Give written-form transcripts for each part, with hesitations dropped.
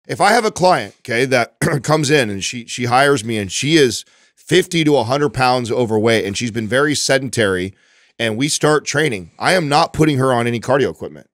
If I have a client, okay, that comes in and she hires me and she is 50 to 100 pounds overweight and she's been very sedentary and we start training, I am not putting her on any cardio equipment.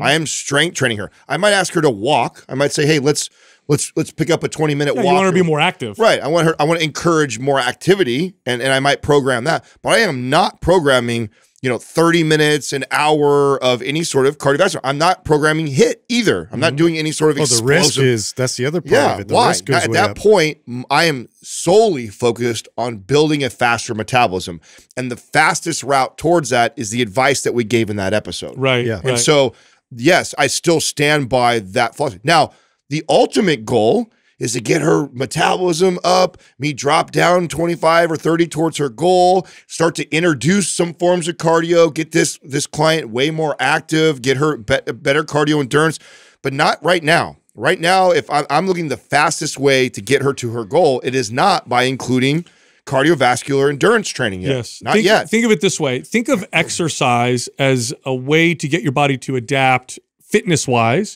I am strength training her. I might ask her to walk. I might say, hey, let's pick up a 20-minute walk. You want her to be more active. Right. I want to encourage more activity and I might program that. But I am not programming, 30 minutes, an hour of any sort of cardiovascular. I'm not programming HIIT either. I'm not doing any sort of explosive. The risk that's the other part of it. The risk goes at that point, I am solely focused on building a faster metabolism. And the fastest route towards that is the advice that we gave in that episode. Right. Yeah. And so, yes, I still stand by that philosophy. Now, the ultimate goal is to get her metabolism up, me drop down 25 or 30 towards her goal, start to introduce some forms of cardio, get this client way more active, get her better cardio endurance, but not right now. Right now, if I'm looking the fastest way to get her to her goal, it is not by including cardiovascular endurance training yet. Yes. Not yet. Think of it this way. Think of exercise as a way to get your body to adapt fitness-wise,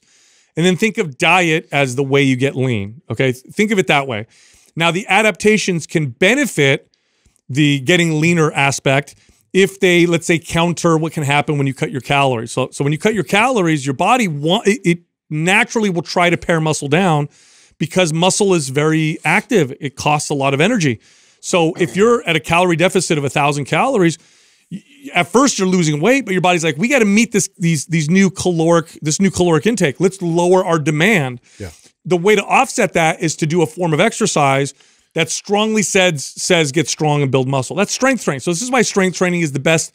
and then think of diet as the way you get lean, okay? Think of it that way. Now, the adaptations can benefit the getting leaner aspect if they, let's say, counter what can happen when you cut your calories. So when you cut your calories, your body it naturally will try to pare muscle down because muscle is very active. It costs a lot of energy. So if you're at a calorie deficit of 1,000 calories, at first you're losing weight, but your body's like, we got to meet this new caloric intake. Let's lower our demand. Yeah. The way to offset that is to do a form of exercise that strongly says get strong and build muscle. That's strength training. So this is why strength training is the best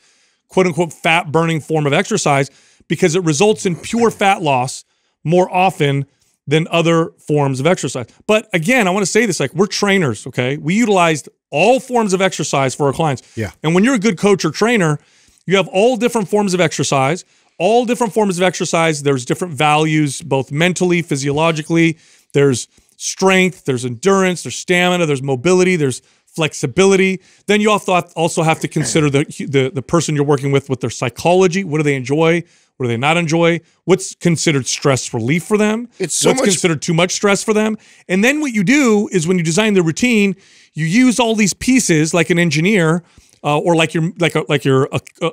quote unquote fat burning form of exercise, because it results in pure fat loss more often than other forms of exercise. But again, I want to say this, like, we're trainers, okay? We utilized all forms of exercise for our clients. Yeah. And when you're a good coach or trainer, you have all different forms of exercise. All different forms of exercise, there's different values, both mentally, physiologically. There's strength, there's endurance, there's stamina, there's mobility, there's flexibility. Then you also have to consider the person you're working with their psychology. What do they enjoy? What do they not enjoy? What's considered stress relief for them? What's considered too much stress for them? And then what you do is when you design the routine, you use all these pieces like an engineer or like you're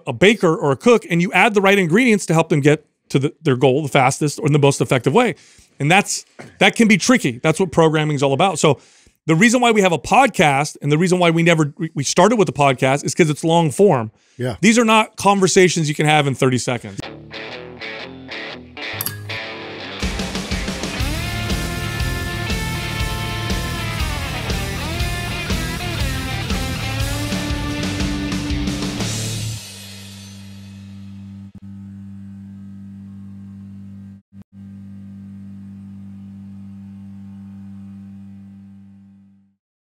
a baker or a cook, and you add the right ingredients to help them get to their goal the fastest or in the most effective way. And that can be tricky. That's what programming is all about. So the reason why we have a podcast and the reason why we started with the podcast is because it's long form. Yeah. These are not conversations you can have in 30 seconds.